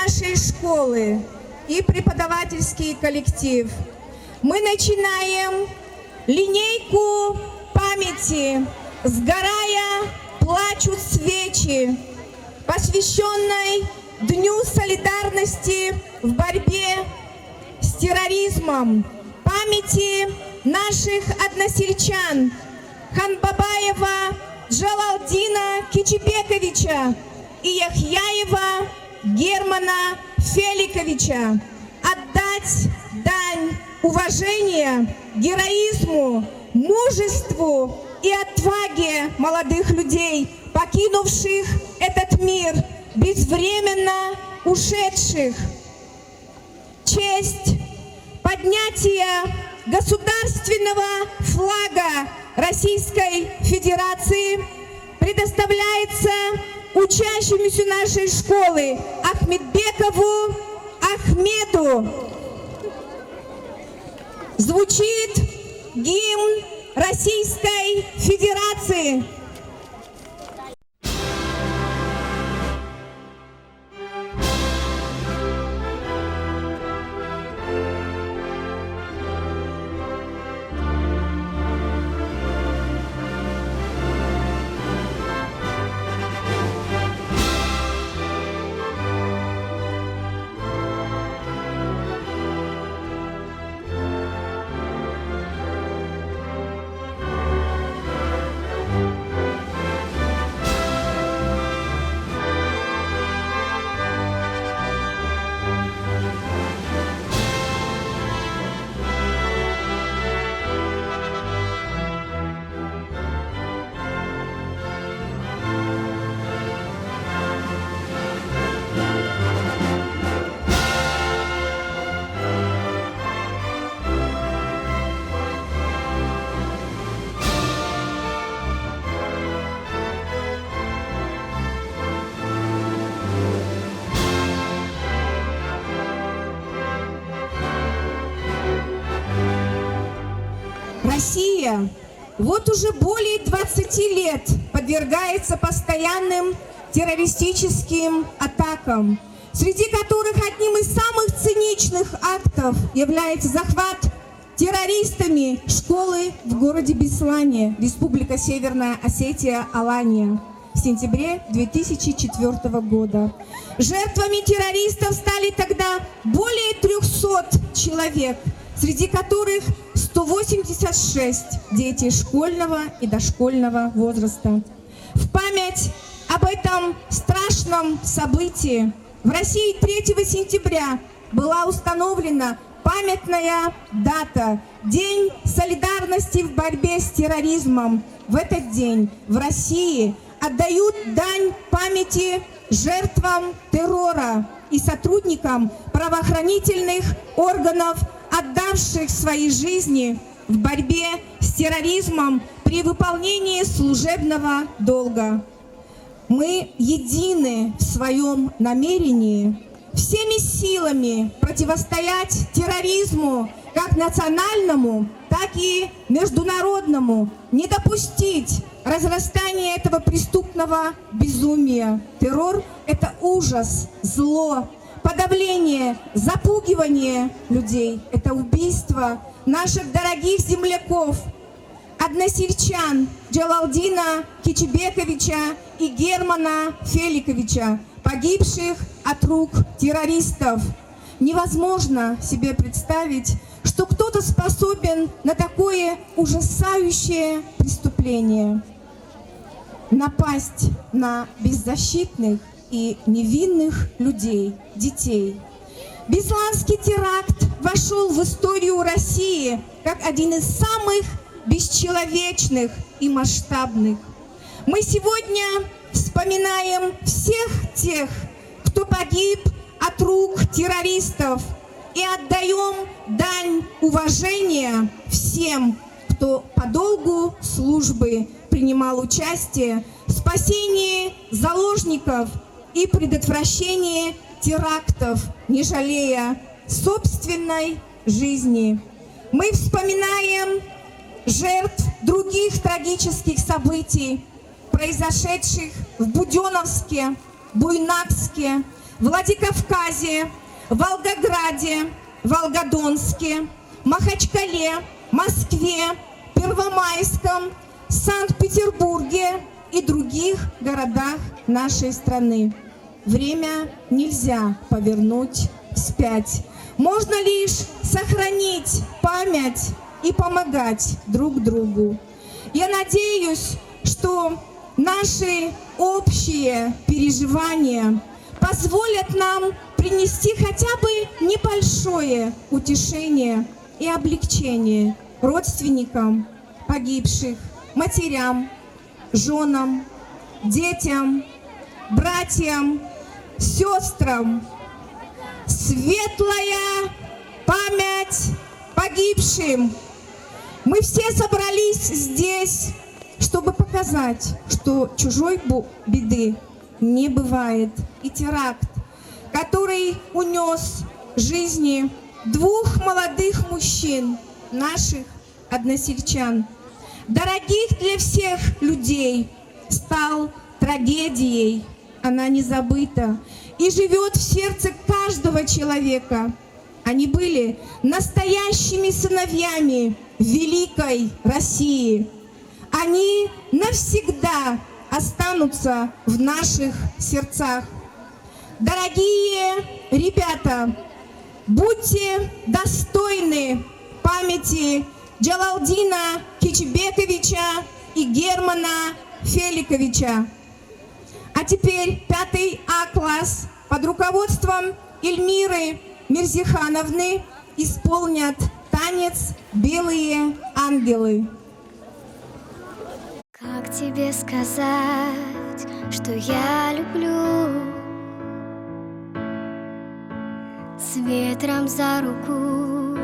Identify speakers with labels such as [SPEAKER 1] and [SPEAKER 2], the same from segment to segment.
[SPEAKER 1] нашей школы и преподавательский коллектив, мы начинаем линейку памяти «Сгорая, плачут свечи», посвященной Дню солидарности в борьбе с терроризмом, памяти наших односельчан Ханбабаева Джалалдина Кичибековича и Яхьяева Германа Феликовича, отдать дань уважения, героизму, мужеству и отваге молодых людей, покинувших этот мир, безвременно ушедших. Честь поднятия государственного флага Российской Федерации предоставляется учащимся нашей школы Ахмедбекову Ахмеду. Звучит гимн Российской Федерации. Россия вот уже более 20 лет подвергается постоянным террористическим атакам, среди которых одним из самых циничных актов является захват террористами школы в городе Беслане, Республика Северная Осетия, Алания, в сентябре 2004 года. Жертвами террористов стали тогда более 300 человек, среди которых 186 дети школьного и дошкольного возраста. В память об этом страшном событии в России 3 сентября была установлена памятная дата – День солидарности в борьбе с терроризмом. В этот день в России отдают дань памяти жертвам террора и сотрудникам правоохранительных органов, отдавших свои жизни в борьбе с терроризмом при выполнении служебного долга. Мы едины в своем намерении всеми силами противостоять терроризму, как национальному, так и международному, не допустить разрастания этого преступного безумия. Террор – это ужас, зло, подавление, запугивание людей, это убийство наших дорогих земляков, односельчан Джалалдина Кичибековича и Германа Феликовича, погибших от рук террористов. Невозможно себе представить, что кто-то способен на такое ужасающее преступление. Напасть на беззащитных и невинных людей, детей. Бесланский теракт вошел в историю России как один из самых бесчеловечных и масштабных. Мы сегодня вспоминаем всех тех, кто погиб от рук террористов, и отдаем дань уважения всем, кто по долгу службы принимал участие в спасении заложников и предотвращении терактов, не жалея собственной жизни. Мы вспоминаем жертв других трагических событий, произошедших в Буденновске, Буйнакске, Владикавказе, Волгограде, Волгодонске, Махачкале, Москве, Первомайском, Санкт-Петербурге и других городах нашей страны. Время нельзя повернуть вспять. Можно лишь сохранить память и помогать друг другу. Я надеюсь, что наши общие переживания позволят нам принести хотя бы небольшое утешение и облегчение родственникам погибших, матерям, женам, детям, братьям, сестрам. Светлая память погибшим. Мы все собрались здесь, чтобы показать, что чужой беды не бывает. И теракт, который унес жизни 2 молодых мужчин, наших односельчан, дорогих для всех людей, стал трагедией. Она не забыта и живет в сердце каждого человека. Они были настоящими сыновьями великой России. Они навсегда останутся в наших сердцах. Дорогие ребята, будьте достойны памяти Джалалдина Кичибековича и Германа Феликовича. А теперь 5 А-класс под руководством Эльмиры Мирзихановны исполнят танец «Белые ангелы».
[SPEAKER 2] Как тебе сказать, что я люблю? С ветром за руку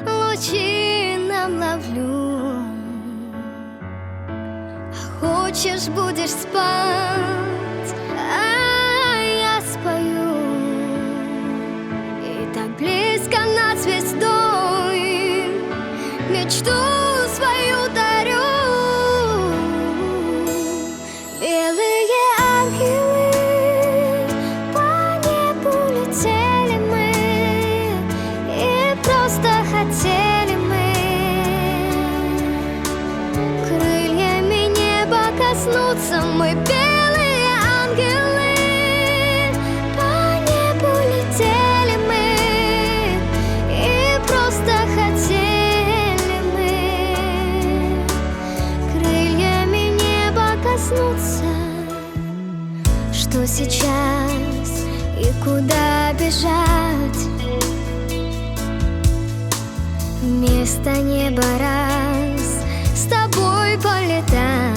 [SPEAKER 2] лучи нам ловлю. А хочешь, будешь спать, а я спою. И так близко над звездой мечту свою дарю. Белые ангелы, по небу летели мы, и просто хотели мы крыльями неба коснуться. Мы белые ангелы, по небу летели мы, и просто хотели мы крыльями неба коснуться. Что сейчас и куда бежать? Вместо неба раз с тобой полетать.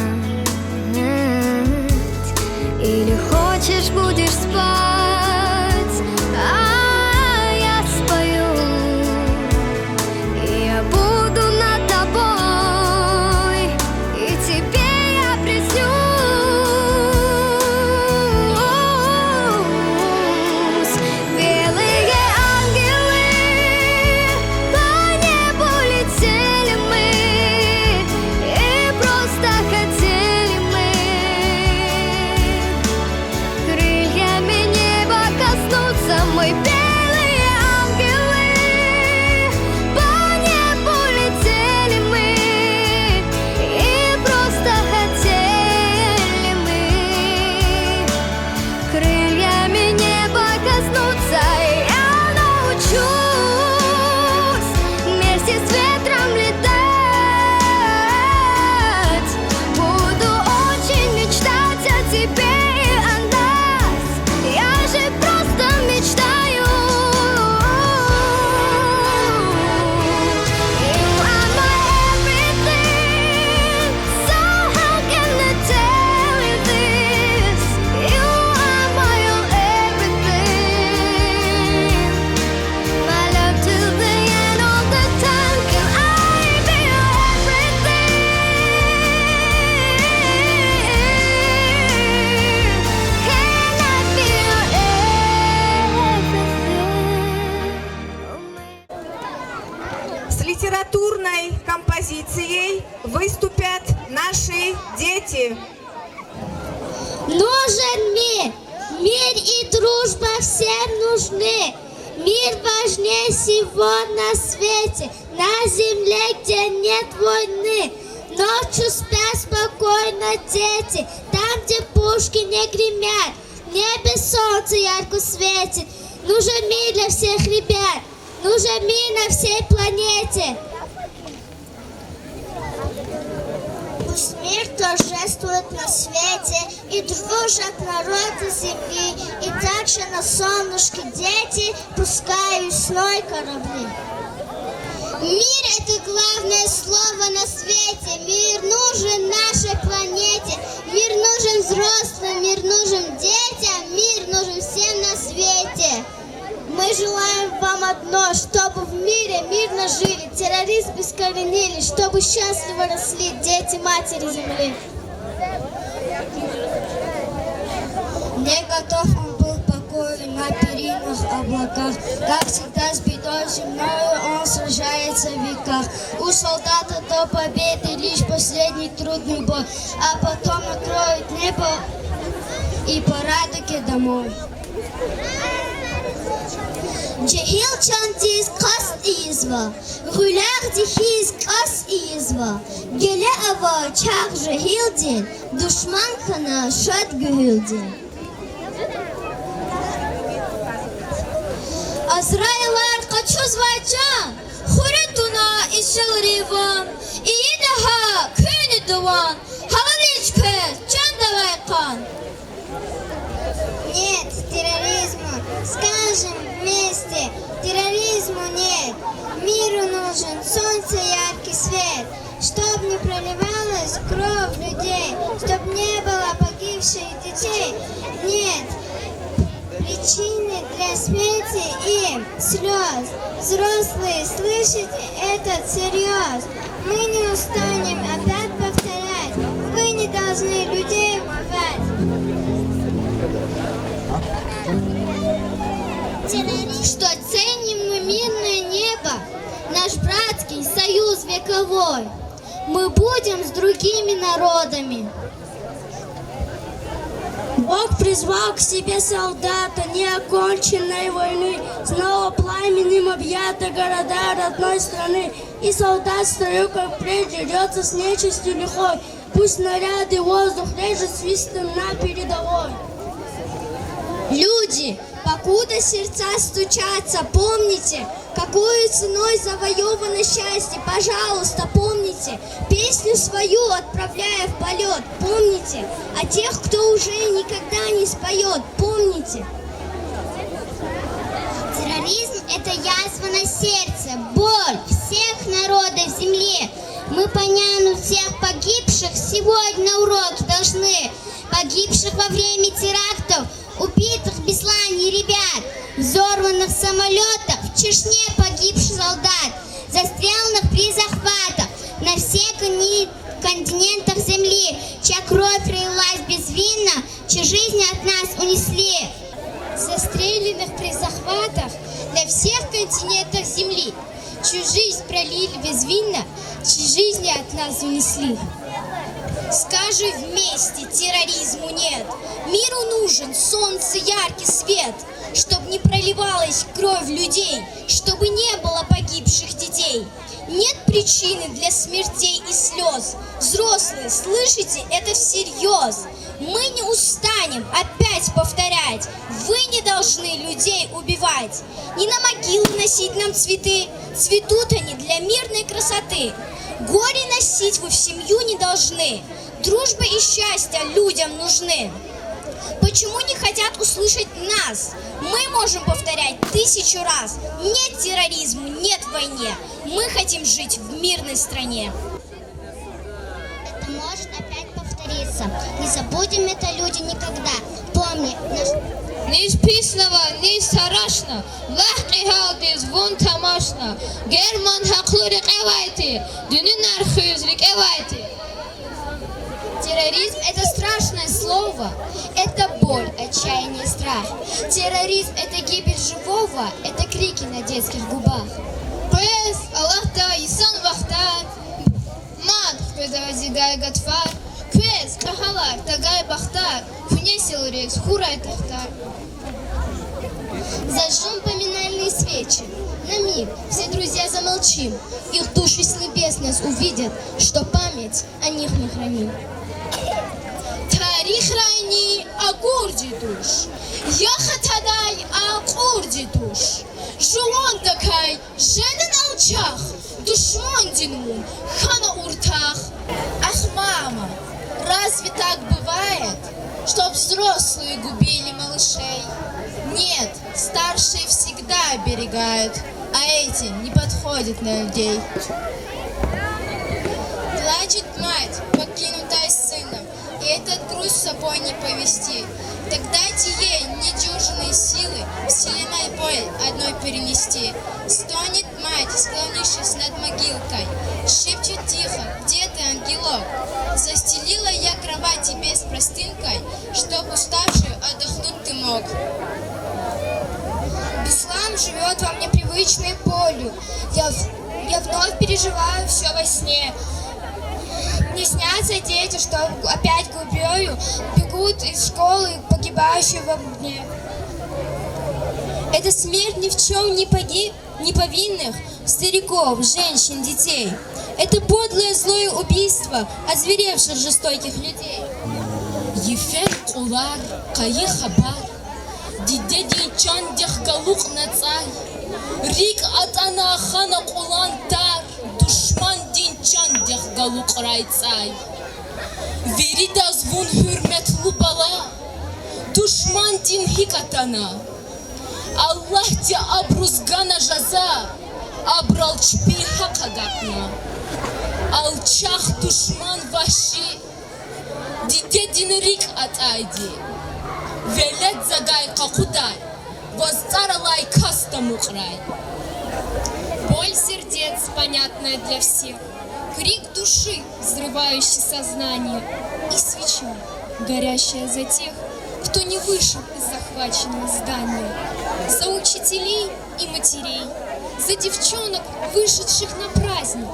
[SPEAKER 2] Или хочешь, будешь спать, а я спою. И я буду над тобой, и тебе я приснюсь. Белые ангелы, по небу летели мы, и просто хотели мы крыльями неба коснуться. Мы белые ангелы, по небу летели мы, и просто хотели мы крыльями неба коснуться. И я научусь вместе с ветром летать. Буду очень мечтать о тебе и о нас. Я же просто мечтаю. You are my everything, so how can I tell you this? You are my all everything, my love till the end of the time. Can I be your everything? Can I be your everything?
[SPEAKER 1] С литературной композицией выступят наши дети.
[SPEAKER 3] Нужен мир,
[SPEAKER 2] Мир и дружба всем нужны. Мир важнее всего на свете, на земле, где нет войны. Ночью спят спокойно дети, там, где пушки не гремят, в небе солнце ярко светит. Нужен мир для всех ребят, нужен мир на всей планете. Пусть мир торжествует на свете и дружат народы земли, и также на солнышке дети пускают весной корабли. Мир — это главное слово на свете. Мир нужен нашей планете. Мир нужен взрослым, мир нужен детям, мир нужен всем на свете. Мы желаем вам одно, чтобы в мире мирно жили, терроризм искоренили, чтобы счастливо росли дети матери земли. Не готов он был к покою на перинных облаках, как всегда с бедой земною он сражается в веках. У солдата до победы лишь последний трудный бой, а потом накроет небо и по радуге домой. Cehil çantiz kas izva, Güler dihiz kas izva, Gele ava çağ jehildin, Düşman kana şad gühüldin. Azrailar kaçuz vaycan, Huretuna işel rivan, İyi daha köyünü duvan, Halaliçke can davaykan. Нет терроризму, скажем вместе, терроризму нет. Миру нужен солнце яркий свет, чтоб не проливалась кровь людей, чтоб не было погибших детей. Нет причины для смерти и слез. Взрослые, слышите, это всерьез. Мы не устанем опять повторять, вы не должны людей убивать. Что ценим мы мирное небо, наш братский союз вековой. Мы будем с другими народами.
[SPEAKER 3] Бог призвал к себе солдата неоконченной войны, снова пламенем объята города родной страны. И солдат в строю, как прежде, рется с нечистью лихой. Пусть снаряды воздух режет свистом на передовой.
[SPEAKER 2] Люди, покуда сердца стучатся, помните, какой ценой завоевано счастье. Пожалуйста, помните, песню свою отправляя в полет. Помните о тех, кто уже никогда не споет. Помните. Терроризм — это язва на сердце, боль всех народов земли. Мы помянем всех погибших сегодня уроки должны. Погибших во время терактов, убитых в Беслане ребят, взорванных самолетов, в Чечне погибших солдат, застреленных при захватах на всех континентах земли, чья кровь пролилась безвинно, чьи жизни от нас унесли. Застреленных при захватах на всех континентах земли, чью жизнь пролили безвинно, чьи жизни от нас унесли. Скажи вместе, терроризму нет. Миру нужен солнце, яркий свет, чтоб не проливалась кровь людей, чтобы не было погибших детей. Нет причины для смертей и слез. Взрослые, слышите, это всерьез. Мы не устанем опять повторять. Вы не должны людей убивать. Не на могилы носить нам цветы. Цветут они для мирной красоты. Горе носить вы в семью не должны. Дружба и счастье людям нужны. Почему не хотят услышать нас? Мы можем повторять 1000 раз. Нет терроризму, нет войне. Мы хотим жить в мирной стране. Это может опять повториться. Не забудем это, люди, никогда. Помни, наш...
[SPEAKER 4] Ниz pisnava, ниz sarashna, vahqi haldiz vun tamashna, German haqluri qevayti, düni narxizli qevayti.
[SPEAKER 2] Терроризм — это страшное слово, это боль, отчаяние, страх. Терроризм — это гибель живого, это крики на детских губах.
[SPEAKER 4] Quez, Allah'ta insan vaqtar, man, quez avazigay gatfar, Quez, kahalar, tagay baxtar, Унесел рейс, хурай тахтар.
[SPEAKER 2] Зажжем поминальные свечи. На миг все друзья замолчим. Их души с небес нас увидят, что память о них мы храним.
[SPEAKER 4] Тарих райни агурди душ. Яхатадай агурди душ. Жуан такай, женен алчах. Душман динмун, хана уртах. Ах, мама, разве так бывает, чтоб взрослые губили малышей? Нет, старшие всегда оберегают, а эти не подходят на людей. Плачет мать, покинутая сыном, и этот груз с собой не повести. Так дайте ей недюжинные силы вселенной боль одной перенести. Стонет мать, склонившись над могилкой, шепчет тихо: где ты, ангелок? Застелила я кровать тебе с простынкой, чтоб уставший отдохнуть ты мог. Беслан живет во мне привычной болью. Я вновь переживаю все во сне. Мне снятся дети, что опять глубою бегут из школы, погибающие в огне.
[SPEAKER 5] Это смерть ни в чем не повинных стариков, женщин, детей. Это подлое злое убийство озверевших жестоких людей.
[SPEAKER 6] Ефен кулар, кайы хабар, дидеди чандех галук нацай, рик атана хана кулан тар, душман дин чандех галук райцай. Верида звун hürmetlu бала, душман дин хикатана. Аллах те абрузгана жаза, абрал чпи хакагатна. Алчах душман ваши, дидедин рик атайди. Велет загай какудай, возцаралай кастам украй.
[SPEAKER 4] Боль сердец, понятная для всех, крик души, взрывающий сознание, и свеча, горящая за тех, кто не вышел из захваченного здания, за учителей и матерей, за девчонок, вышедших на праздник.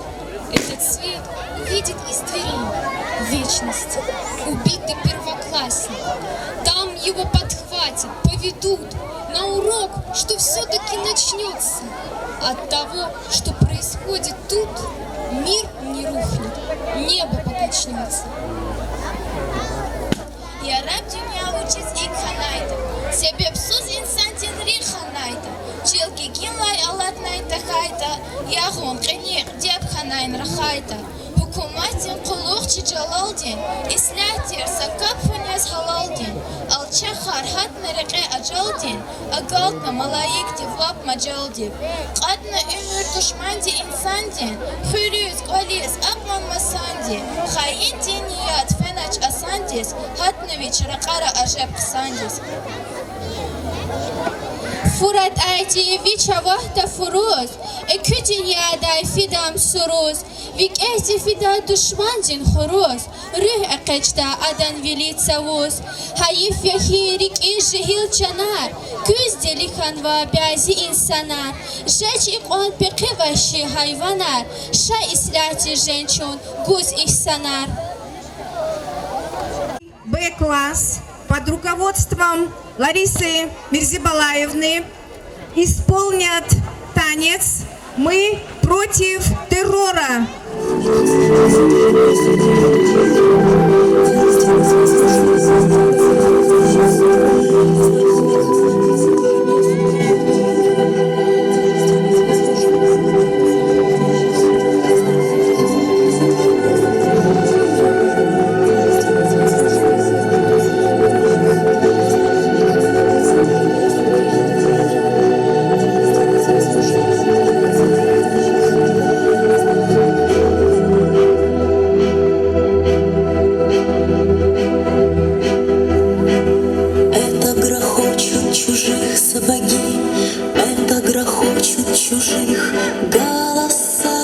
[SPEAKER 4] Этот свет увидит из дверей вечности убитый первоклассник. Там его подхватят, поведут на урок, что все-таки начнется. От того, что происходит тут, мир не рухнет, небо покачнется. Я раб dünya uçiz ilk hanaydı. Sebepsiz insan tenri hanaydı. Çılgı ginlay alatnay takaydı. Yağun qeniq dep hanayn rahaydı. Hukumatin quluqçı jalaldin. İslatir sakap funyas halaldin. Alça harhat meriqe acaldin. Agaltna malayik divlap macaldin. Qadna ümür düşmandi insandin. Hürüz qolis aqlanmasandin. Hayin diniyat fenaç asandis. Hatnovich raqara ajab qsandis. Furat Aydievich avahta furuz. Ekü dünyada fidam suruz. Vik ehti fida düşmandin xuruz. Rüh eqeçta adan velitsa vuz. Hayif yahirik injihil çanar. Güz delikan va biazi insanar. Жечь их он пекиващий хайванар. Ша исляти женщин гуз их санар.
[SPEAKER 1] Б-класс под руководством Ларисы Мирзибалаевны исполнят танец «Мы против террора».
[SPEAKER 7] чужих голоса.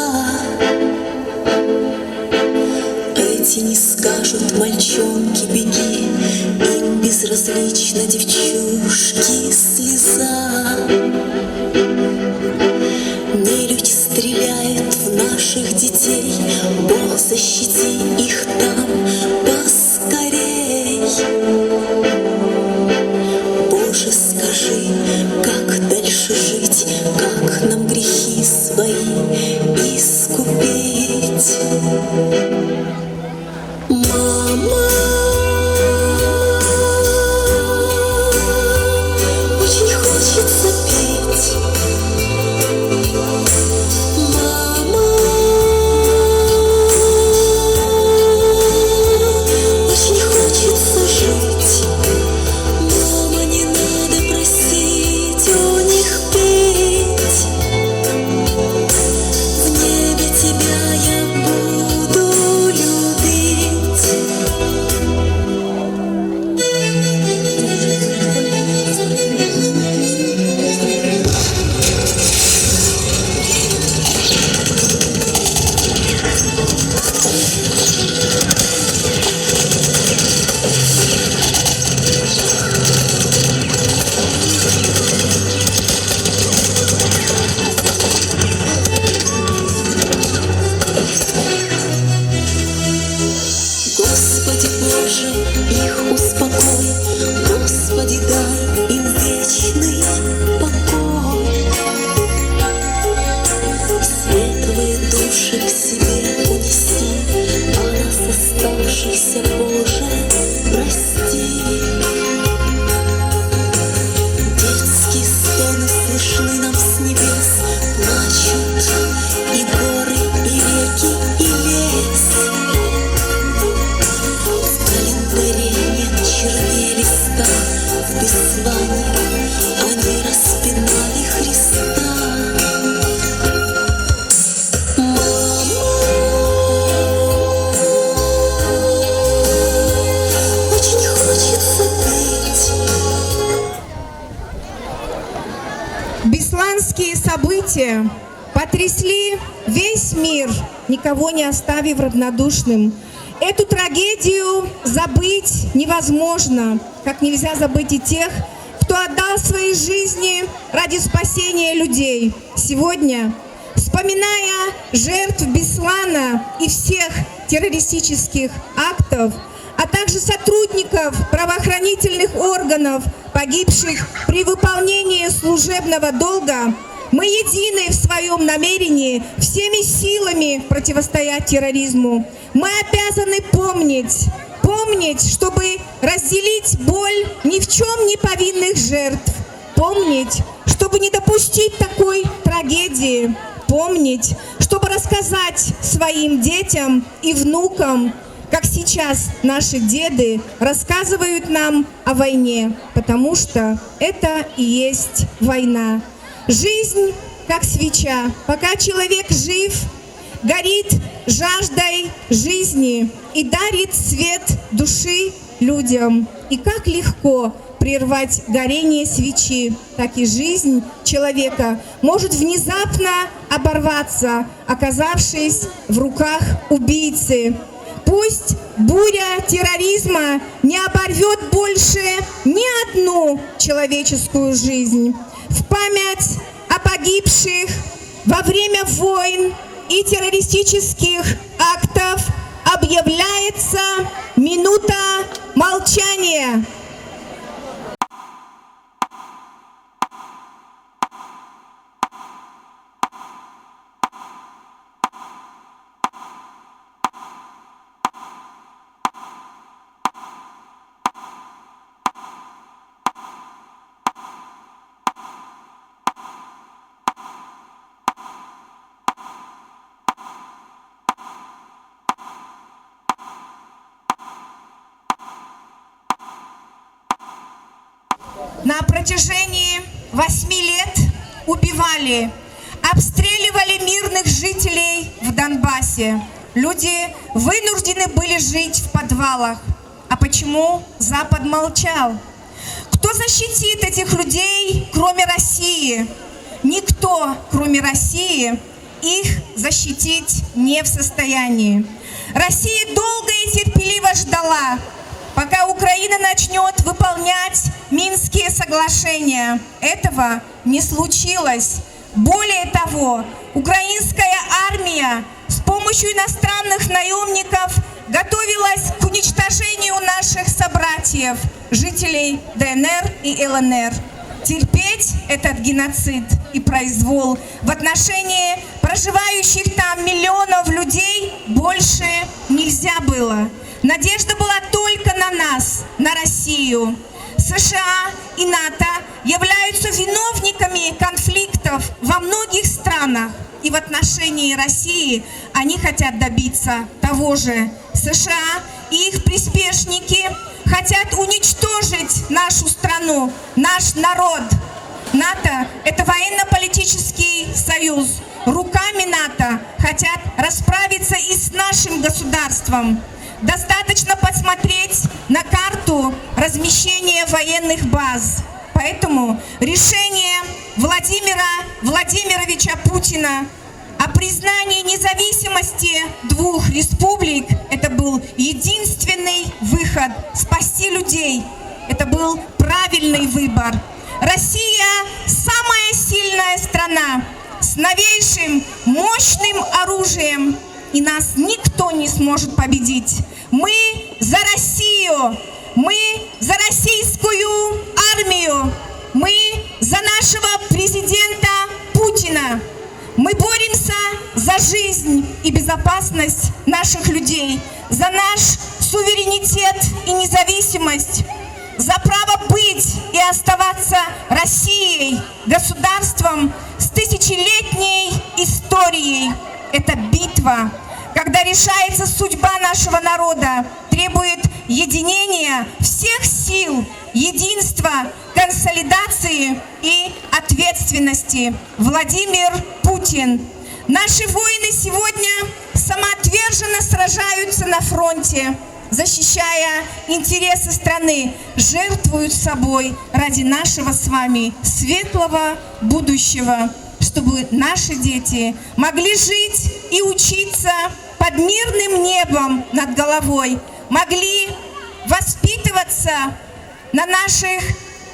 [SPEAKER 7] Эти не скажут: мальчонки, беги, им безразлична девчушки слеза. Нелюдь стреляет в наших детей, Бог защити их там поскорей.
[SPEAKER 1] бесланские события потрясли весь мир, никого не оставив равнодушным. Эту трагедию забыть невозможно, как нельзя забыть и тех, кто отдал свои жизни ради спасения людей. Сегодня, вспоминая жертв Беслана и всех террористических актов, а также сотрудников правоохранительных органов, погибших при выполнении служебного долга, мы едины в своем намерении всеми силами противостоять терроризму. Мы обязаны помнить, чтобы разделить боль ни в чем не повинных жертв, помнить, чтобы не допустить такой трагедии, помнить, чтобы рассказать своим детям и внукам, как сейчас наши деды рассказывают нам о войне, потому что это и есть война. Жизнь, как свеча, пока человек жив, горит жаждой жизни и дарит свет души людям. И как легко прервать горение свечи, так и жизнь человека может внезапно оборваться, оказавшись в руках убийцы. Пусть буря терроризма не оборвет больше ни одну человеческую жизнь. В память о погибших во время войн и террористических актов объявляется минута молчания. На протяжении 8 лет убивали, обстреливали мирных жителей в Донбассе. Люди вынуждены были жить в подвалах. А почему Запад молчал? Кто защитит этих людей, кроме России? Никто, кроме России, их защитить не в состоянии. Россия долго и терпеливо ждала, пока Украина начнет выполнять Минские соглашения. Этого не случилось. Более того, украинская армия с помощью иностранных наемников готовилась к уничтожению наших собратьев, жителей ДНР и ЛНР. Терпеть этот геноцид и произвол в отношении проживающих там миллионов людей больше нельзя было. Надежда была только на нас, на Россию. США и НАТО являются виновниками конфликтов во многих странах. И в отношении России они хотят добиться того же. США и их приспешники хотят уничтожить нашу страну, наш народ. НАТО – это военно-политический союз. Руками НАТО хотят расправиться и с нашим государством. Достаточно посмотреть на карту размещения военных баз. Поэтому решение Владимира Владимировича Путина о признании независимости двух республик – это был единственный выход спасти людей. Это был правильный выбор. Россия – самая сильная страна с новейшим мощным оружием, и нас никто не сможет победить. Мы за Россию, мы за российскую армию, мы за нашего президента Путина. Мы боремся за жизнь и безопасность наших людей, за наш суверенитет и независимость, за право быть и оставаться Россией, государством с тысячелетней историей. Это битва, когда решается судьба нашего народа, требует единения всех сил, единства, консолидации и ответственности. Владимир Путин. Наши воины сегодня самоотверженно сражаются на фронте. защищая интересы страны, жертвуют собой ради нашего с вами светлого будущего, чтобы наши дети могли жить и учиться под мирным небом над головой, могли воспитываться на наших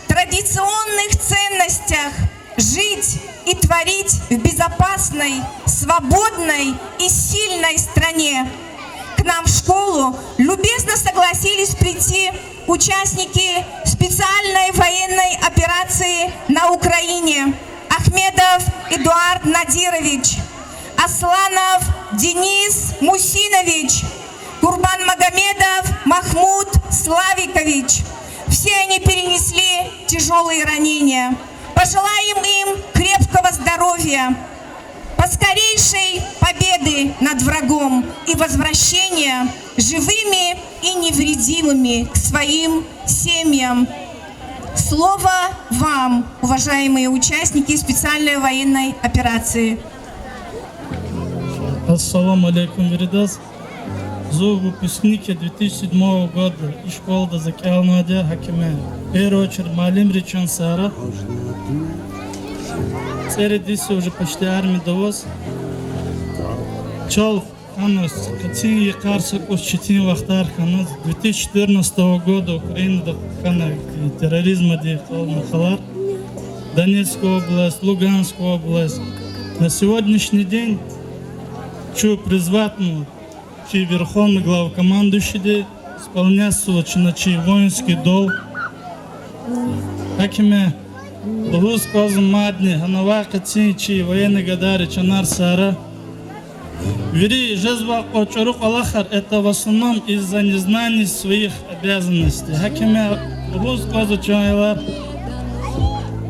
[SPEAKER 1] традиционных ценностях, жить и творить в безопасной, свободной и сильной стране. К нам в школу любезно согласились прийти участники специальной военной операции на Украине: Ахмедов Эдуард Надирович, Асланов Денис Мусинович, Курбанмагомедов Махмуд Славикович. Все они перенесли тяжелые ранения. Пожелаем им крепкого здоровья, поскорейшей победы над врагом и возвращения живыми и невредимыми к своим семьям. Слово вам, уважаемые участники специальной военной операции.
[SPEAKER 8] Ассаламу алейкум, Веридас. За выпускники 2007 года из школы Закиалмадия Хакиме. В первую очередь Малим Ричан Сара. Цередиси уже почти армии довоз. Чол Ханус, Катин Якарсак Ощетин Вахтар Ханус 2014 года Украина Хана терроризма Дихал Махалар. Донецкая область, Луганская область. На сегодняшний день хочу призвать чей верховный главкомандующий исполнять чей воинский долг. Такими Лугус Козум Мадни, Ханава Кацин, чей военный гадари Чанар Сара. Вери Жезва Очарук Аллахар, это в основном из-за незнания своих обязанностей. Хакиме Лугус Козу Чайлар.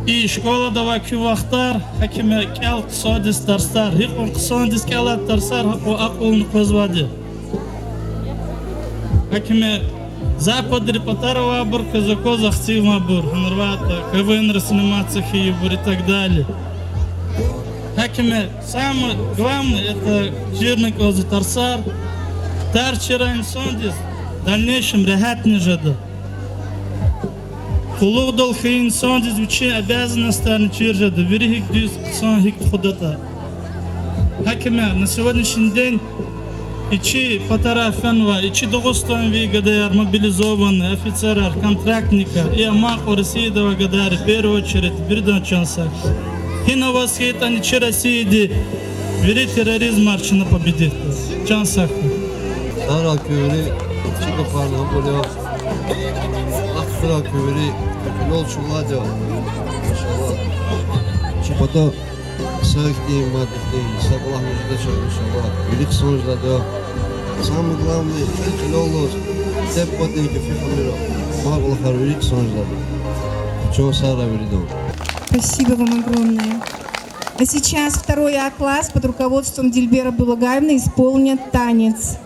[SPEAKER 8] И школа дава Кювахтар, Хакиме Кял Ксодис Тарстар, Хикун Ксодис Кялат Тарстар, Хаку Акулн Козвади. Хакиме Запад Репатарова Абур, Казако Захтив Мабур, Ханарвата, КВН Расанимация Хиюбур и так далее. Хакиме, самое главное это жирный Козы Тарсар, Тарчера Инсондис, в дальнейшем рехат не жада. Кулугдал Хин Сондис учи обязанности чиржада, верихик дюс сон хик худата. Хакиме, на сегодняшний день ичи Патарафенва, ичи Дагостан ГДР, мобилизованные офицеры, контрактника и Амаху России дава гадари, в первую очередь, Бирдан Чансак. Хина вас хит, они чи России, вери терроризм марчина победит. Чансак.
[SPEAKER 9] Дара кювери, чика парна болео. Ахтра кювери, лол чуладео. Иншаллах. Чипато сахти мадхи, саблах муждача, иншаллах. Велик сонждадео. Самый главный, лолос, теп потенки фихамиро. Маглахар велик сонждадео. Чего сара веридо.
[SPEAKER 1] Спасибо вам огромное. А сейчас второй А-класс под руководством Дильбера Булагаевны исполнит танец.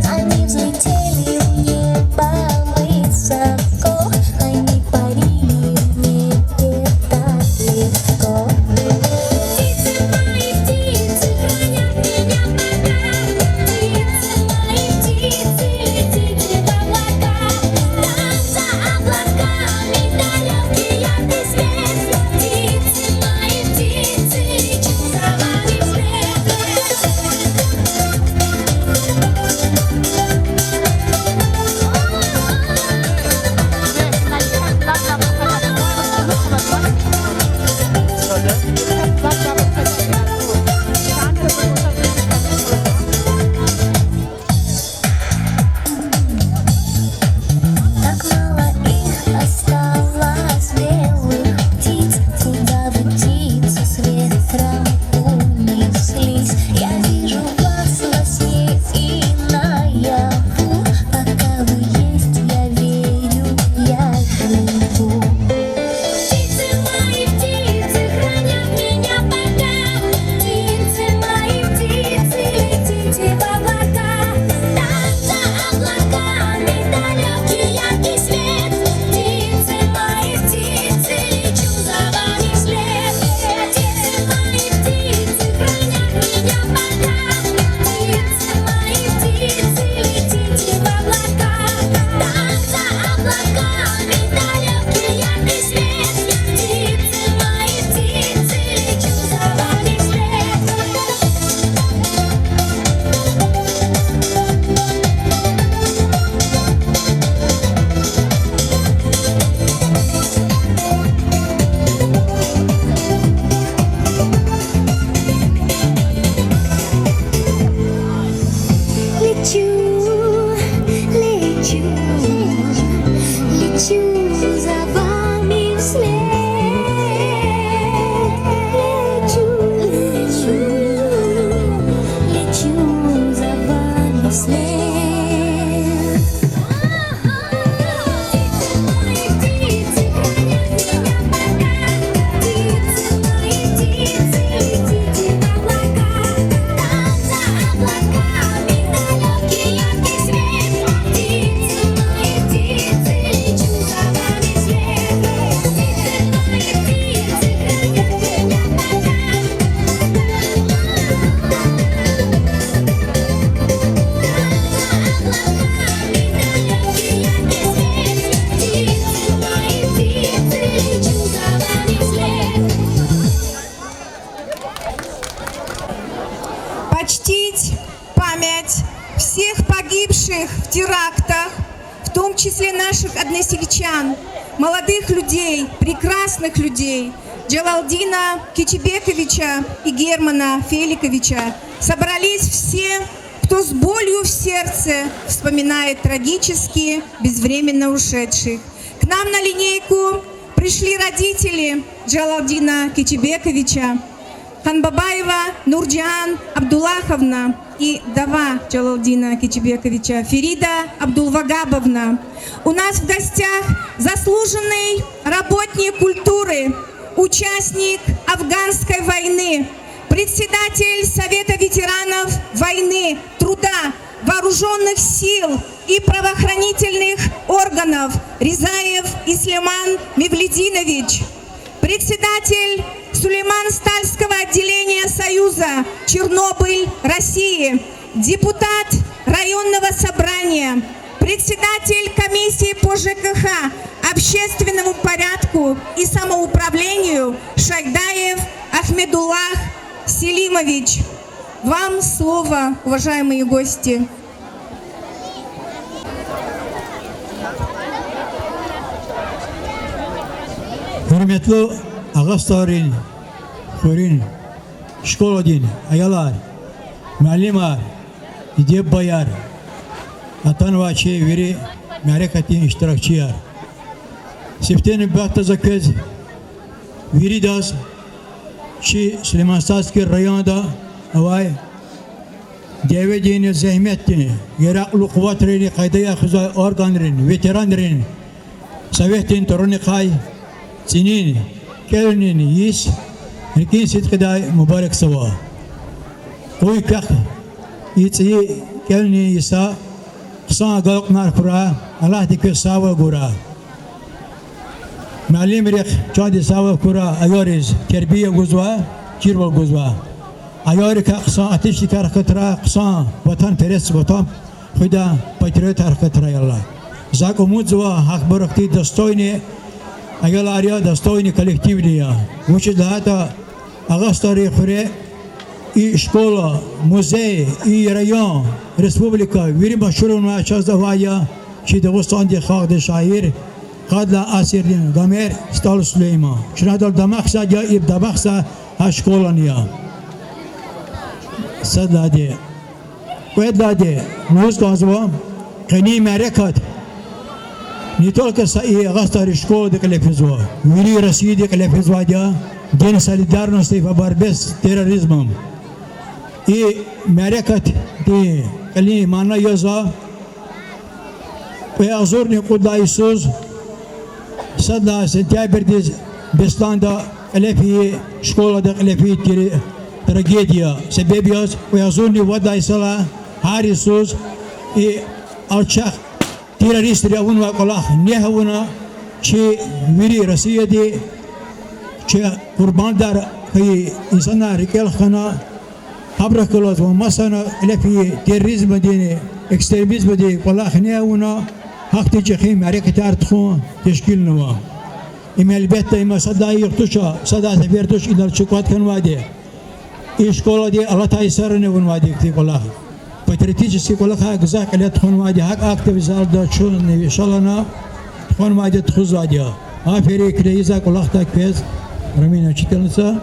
[SPEAKER 10] Они взлетели в небо высоко.
[SPEAKER 1] почтить память всех погибших в терактах, в том числе наших односельчан, молодых людей, прекрасных людей, Джалалдина Кичибековича и Германа Феликовича. Собрались все, кто с болью в сердце вспоминает трагически безвременно ушедших. К нам на линейку пришли родители Джалалдина Кичибековича, Ханбабаева Нурджан Абдуллаховна и дава Джалалдина Кичибековича Ферида Абдулвагабовна. У нас в гостях заслуженный работник культуры, участник афганской войны, председатель Совета ветеранов войны, труда, вооруженных сил и правоохранительных органов Ризаев Исляман Мевлидинович, председатель Сулейман-Стальского отделения Союза Чернобыль России, депутат районного собрания, председатель комиссии по ЖКХ, общественному порядку и самоуправлению Шайдаев Ахмедуллах Селимович. Вам слово, уважаемые гости.
[SPEAKER 11] Hürmetli ağaçların, körün, şkoladın, ayalar, müəllimler, idep bayar, atan ve çeviri, merekatin iştirakçılar. Seftenin baktaza kez, viridas, çi Süleyman-Stazki rayonda, avay, devedini, zahmetini, geraklı kuvvetlerini, kaydaya kızay organların, veteranların, Sovetin torunu kay, Sinin, kelinin yis, rikin sidkiday mübarek sava. Koy kak, yitsi kelinin yisa, kısa galak narfura, Allah dikir sava gura. Malim rik, çadi sava kura, ayoriz, terbiye guzva, çirval guzva. Ayori kak kısa ateş dikar kıtra, kısa vatan perest vatan, Khuda patriot harkatra yallah. Zak umud zwa hak barakti dostojni, Ayol Arya достойный коллективные. Учит это Агастари Хуре и школа, музей, и район, республика. Верим шурунма часть давая, что Дагестанде хагде шаир, кадла асирдин гамер стал Сулейма. Шнадал дамахса я и дамахса а школа ния. Садладе. Куэдладе. Музгазва. Кани мерекат. Не только и Агастари школа де калефизва, Вили России де калефизва дя, День солидарности в борьбе с терроризмом. И мерекат де кали мана яза, Пеазурни куда Иисус, Садла сентябрь де Бесланда калефи школа де калефи трагедия. Себебиас Пеазурни вода Исала, Хар Иисус и Алчах. Terörist riyavun ve kolah nehvuna çi viri rasiyedi çi kurbandar kayı insanlar rikel khana habra kolat ve masana lefi terörizm dini ekstremizm dini kolah nehvuna hakti çi hareket artxu teşkil nova imelbette ima sadayı yurtuşa sada sefertuş idar çıkvat kan vadi işkola di Allah taysarını vun vadi ki kolah Патриотический коллега гзак лет хонвади хак активизал да чун невишалана хонвади тхузадия афери крейза коллахта кез рамина учительница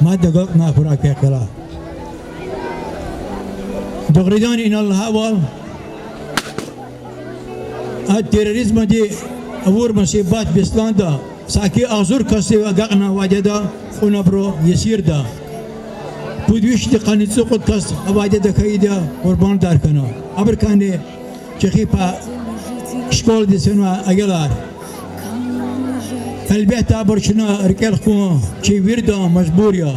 [SPEAKER 11] мадда гак нахура кекала догридан иналлаха вал ад терроризм ди авур мусибат бисланда саки азур каси ва гакна вадеда хунабро есирда Будвиш de kanitsu kudkas avade de kayda kurban darkana. Aberkane çekipa şkol de sena agalar. Elbette aberçina rikel ku çevirda mecburiya.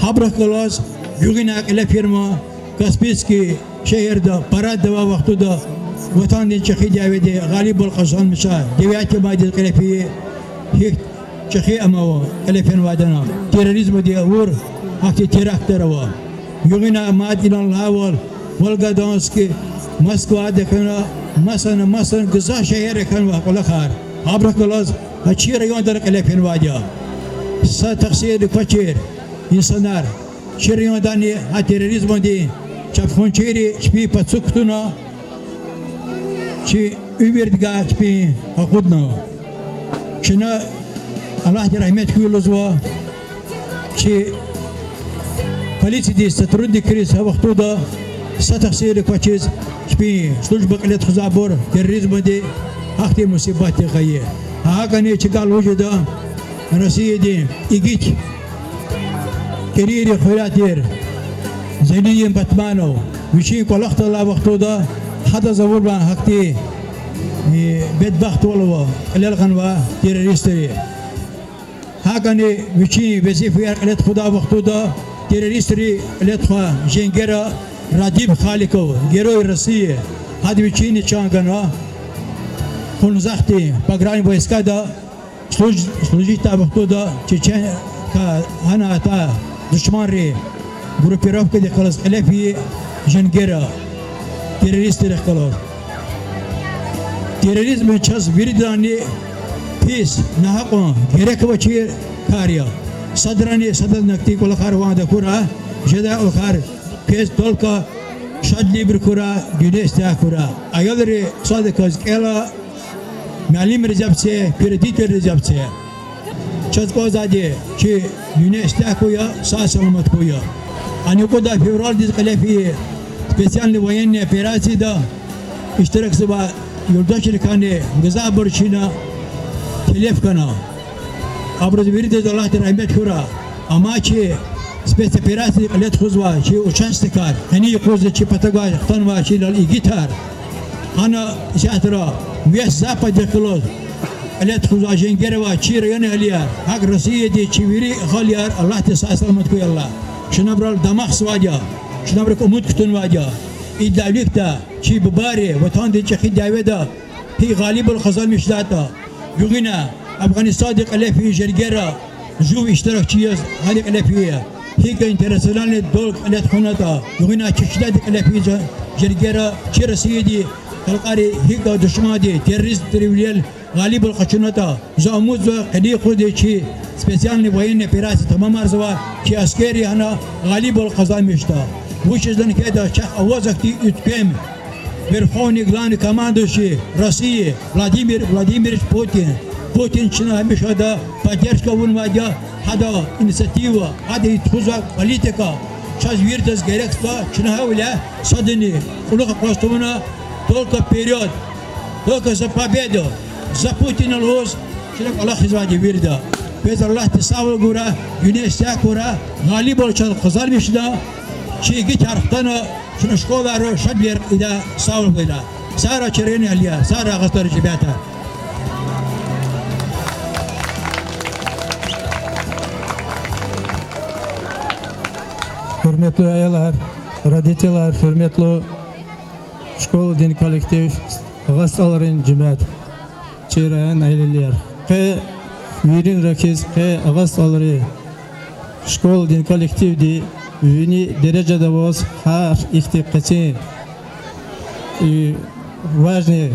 [SPEAKER 11] Habra kalas yuginak ile firma Kaspiski şehirde para deva vaktuda vatan din çeki davede galib ol kazan misa. Deviyat madde kalefi hiç çeki ama kalefen vadana. Terörizm diye vur Hakti teraktera wa. Yugina maadinan lawal. Volgadonski Moskva dekana masan gıza şehre kan wa kolakar. Abrakalaz haçira yondar kalefen vadia. Sa taksir fakir insanlar Çiriyon dani ha terörizm di çapkonçeri çpi patsuktuna çi überdiga çpi hakudna şuna Allah rahmet kuyuluzwa çi полиции сотрудники вахтуда сатахсири квачиз шпи служба клет хузабор терроризма ди ахти мусибати гае агане чигал вujуда Россия ди игич керири хулатир зелием батманов вичи колахтала вахтуда хада завурба хакти бедбахт волва элелганва террористери агане вичи везифияр клет худа вахтуда teröristleri letha jengera Radib Khalikov Geroi России hadvichini changana khunzahti пограни войска да служить табхтуда чечен ka hana ta düşmanri группировка de khalas elefi jengera teröristleri khalas terörizm çaz viridani pis nahaqon gerek vachir kariya صدرني صدر نكتي كل خار واحد كورا جدا الخار كيس تولكا شادلي بركورا جنيس تاكورا أيضا صادق كلا معلم رجابسه بيرتيت رجابسه شاد كوزادي شيء جنيس تاكويا ساسلمت كويا أنا كودا فيورال ديز قلفي سبيسيال وين بيراسي دا اشتراك سبا يرداشر كاني غزا برشينا تلف كنا أبرز ورد الله ترحمت كورا أما شيء سبيسيفيراسي قلت خزوا شيء وشانستكار هني يقوز شيء بتقوا يختنوا شيء للإيجيتار أنا شاترا ويس زابا دكلوز قلت خزوا جنجروا شيء ريانه ليار حق رصية دي شيء خاليار الله تساسلمت كوي الله شنو برال دماغ سواجا شنو برك أمود كتون واجا إذا ليكتا شيء بباري وطن دي شيء داودا هي غالب الخزان مش ذاته يغنى أفغانستان دي قلفي جرجرة جو اشتراكية هذه قلفية هيك انترناسيونال دول قلت خناتا يغنى تشدد قلفي جرجرة شرسية دي القاري هيك دشمان دي تيريست تريوليل غالب القشناتا زاموز قدي خودي شيء سبيسيال نبوين بيراس تمام أرزوا شيء عسكري أنا غالب القزام مشتا وش إذن كذا شخ أوزكتي يتكلم верховный главный командующий России Владимир Владимирович Путин. Путин чина мешада поддержка вунвадя хада инициатива хада итхуза политика сейчас виртас герекста чина хавля садыни улуха костумна только вперед только за победу за Путина лоз чина Аллах извади вирда без Аллах тисавл гура юнесия кура галибол чал казар мишда чиги чархтана чина школа ро шадвер ида савл гура сара черени алия сара гастар жибята
[SPEAKER 12] Hürmetli aylar, raditeler, hürmetli şkola din kolektiv, ağaçların cemaat, çeyreğin aileler. Ve verin rakiz, ve ağaçları şkola din kolektiv di, vini derecede voz, har ihtiqati, важные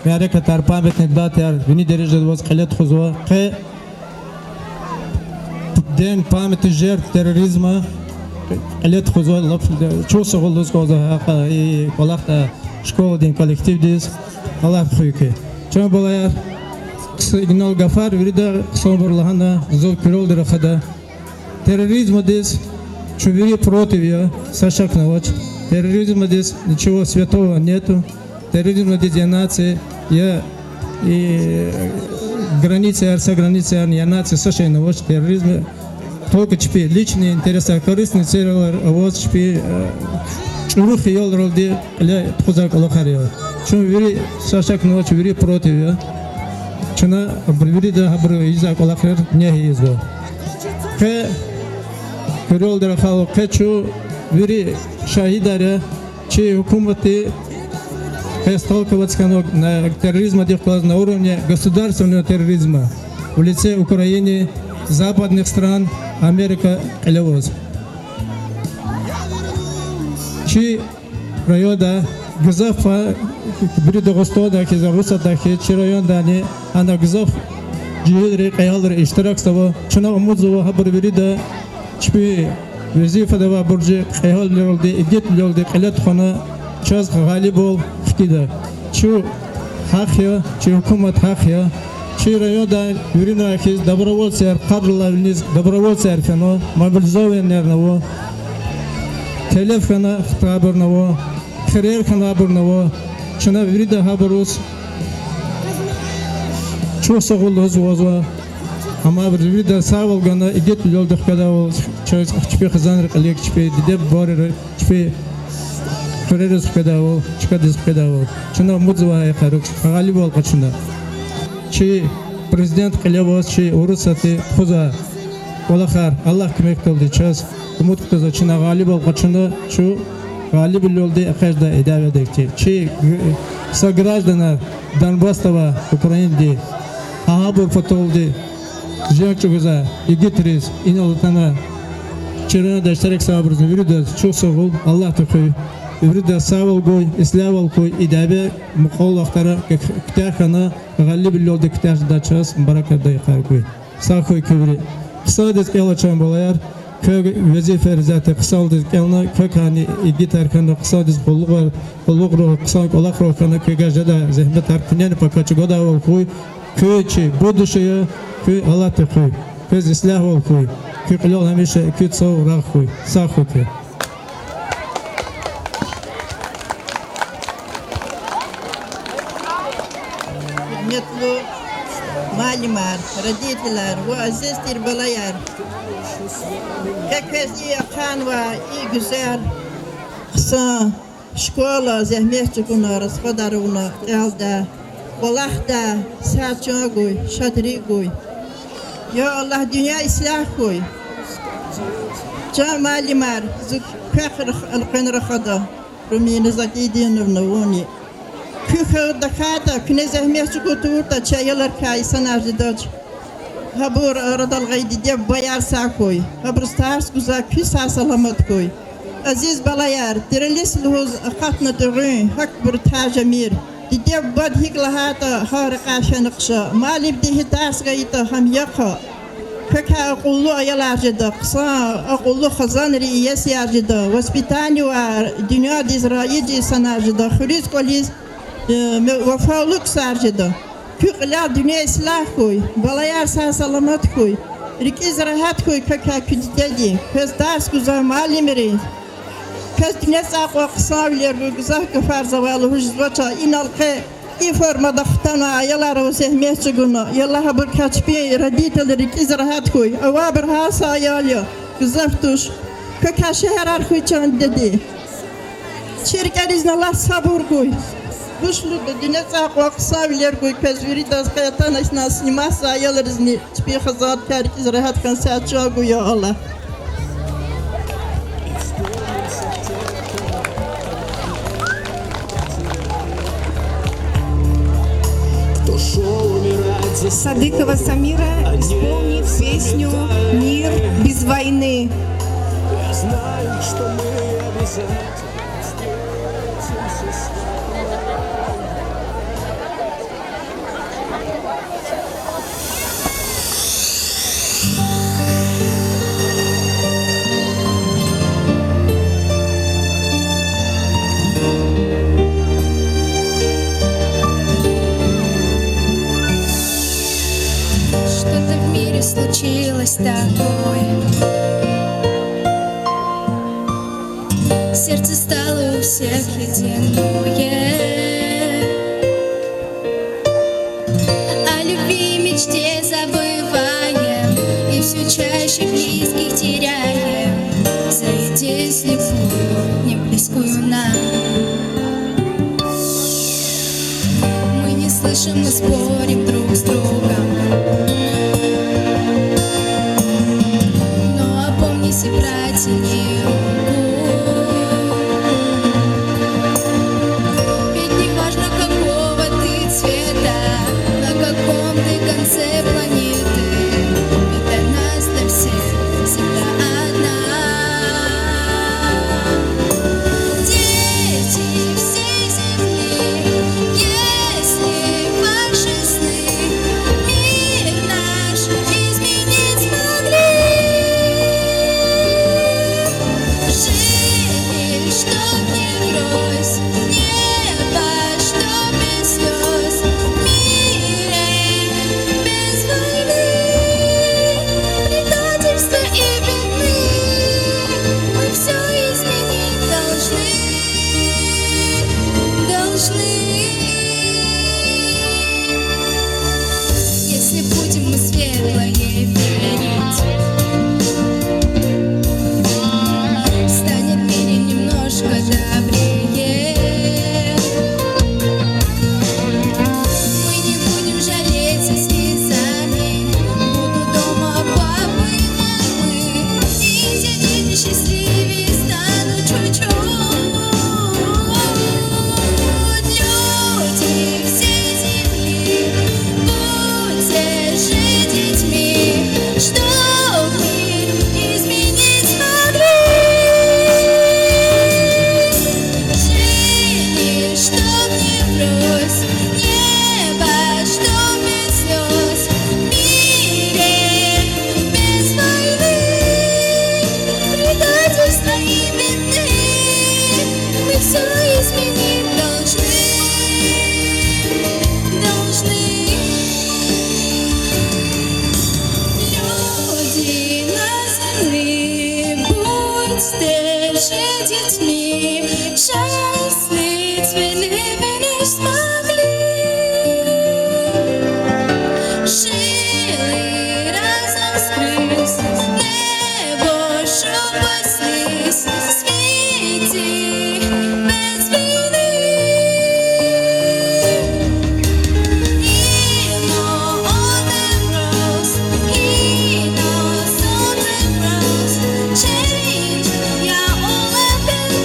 [SPEAKER 12] меры, которые памятные даты, вини derecede voz, калет хузва, ve день памяти жертв терроризма, قلت خزوان لطف شو شغل دوس كوزا والله شكول دين كولكتيف ديس الله بخيوكي شو بلاير سيجنال غفار وريدا صوبر لهنا زول كيرول درخدا терроризм дис شو вери против я сашак навач терроризм дис ничего святого нету терроризм дис я нация я и границы арса границы я нация сашай навач терроризм только чпи личные интересы, корыстные цели, вот чпи чурух и ел роди, ля тхузак лохарио. Чем вери сашак ночь вери против я, чуна вери да хабр изак лохар не изго. Ке кирол дерахал кечу вери шахидаре, чи хукуматы сталкиваться на терроризма на уровне государственного терроризма в лице Украины, западных стран, Америка, Элевоз. Чи райода Гзафа, Брида Гостода, Кизарусада, Чи райода не, ана Гзаф, Джидри, Каялдри, Иштирак Сава, Чуна Мудзова, Хабар Брида, Чпи, вазифада ва буржи қайхал лёлды игет лёлды қилат хона час ғалиб бол хтида чу хақия чу хукумат хақия чу райода юрин рахиз добровольцер қадрылавниз добровольцер фено мобилизованерного телеф хана хтабырного хрер хана бурного чуна вирида хабарус чу сағулыз уазва Ама бір вирида савал гана игет лёлдых когда ол чпе хазанр қалек чпе дидеб борер чпе Феререс педавол, чикадис педавол. Чуна мудзва айхарук, ағали бол қачуна. Чи президент қилебос, чи урусаты хуза. Олахар, Аллах кімек толды час. Умут ктоза чуна ағали бол қачуна, чу ағали білолды ақажда идаведекчи. Чи согражданар Донбастова, Украинди, ағабур фотолды, женчугуза, игитрис, инолутана. Чирана да штарек сабырзны вирида, чух соғыл, Аллах тұқы. Врида савал гой, ислявал кой, и дабе мукол ахтара, как ктяхана, галли биллёлды ктяш да час, баракада и харкой. Сахой кюри. Ксадис кела чамбалаяр, кэг вазифер заты ксалдис келна, кэкани и гитаркана, ксадис болугро, ксак олахро кана, кэгажада, зехмет аркунян, пока чугода вал кой, кэчи, будушая, кэ алаты кой, кэ ислявал кой, кэ кылёл хамиша, кэ цау рах кой, сахой кой.
[SPEAKER 13] Метлу малимар, родителяр, вазис тирбалаяр. Как везде ханва и гузар, кса школа зехместчикуна расходаруна ялда, валахта сачагуй, шадригуй. Я Аллах дюня ислахуй. Ча малимар, зук кахр алканрахада, румина закидиновна вони. Küche da khata kneze hmechu kuturta chayalar kai sanajidaj habur radal gaidi de bayar sakoy habur stars guza küsa salamat koy aziz balayar tirlis luz khatna turin hakbur tajamir de bad higlahata harqa shanqsha malib de hitas gaita ham yaqa kaka qullu ayalajida qsa aqullu khazan riyas yarjida воспитанию dunya dizraiji sanajida khuriz qolis وفاولك سارجدا كقلا دنيا إصلاح كوي بلايار سلامات كوي ركيز راحت كوي كا كديدي كز دارس كوزا معلمري كز تنس أقوى قصاولير كوزا كفار زوال وجزوتا إن القى إفرما دختنا يلا روسه ميسجونا يلا هبر كاتبي رديت الركيز راحت كوي أوابر هاسا ياليا كزفتوش كا شهر كوي چانددي شركة إذن الله صبر كوي Вышли до динеца кваксавлер кой казвири да скаята начна сниматься аяларызни спеха зат карки зарахат концерт чагу я Аллах.
[SPEAKER 1] Садыкова Самира исполнит песню «Мир без войны».
[SPEAKER 14] Я знаю, что мы обязательно
[SPEAKER 5] Что-то в мире случилось такое, сердце стало у всех ледяное. О любви, мечте забываем, и все чаще близких теряем. За идею слепую, не близкую нам. Мы не слышим, мы спорим друг с другом. Но опомнись и протяни руку. Ведь не важно, какого ты цвета, на каком ты конце планеты. Ведь для нас, для всех, всегда одна. Дети всей земли, если ваши сны
[SPEAKER 10] все изменить должны. Люди на земле, будьте же детьми, счастлить вы не смогли. Жили разом скрылись, небо шубаслись, світі без війни. Іно один раз, іно один раз, change, я all up in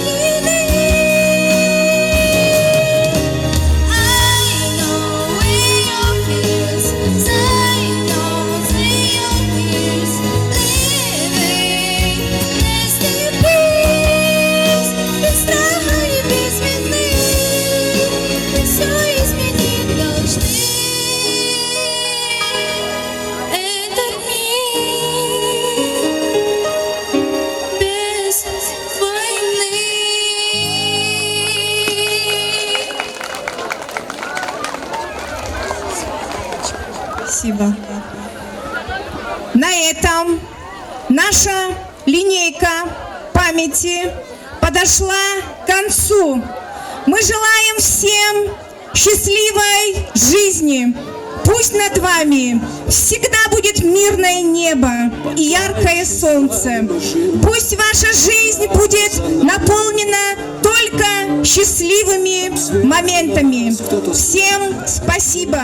[SPEAKER 10] I know where your fears, I know where your fears, living rest in peace, без страха и без вины, все изменить должны. Этот мир без войны.
[SPEAKER 1] Спасибо. На этом наша линейка памяти подошла к концу. Мы желаем всем счастливой жизни. Пусть над вами всегда будет мирное небо и яркое солнце. Пусть ваша жизнь будет наполнена только счастливыми моментами. Всем спасибо.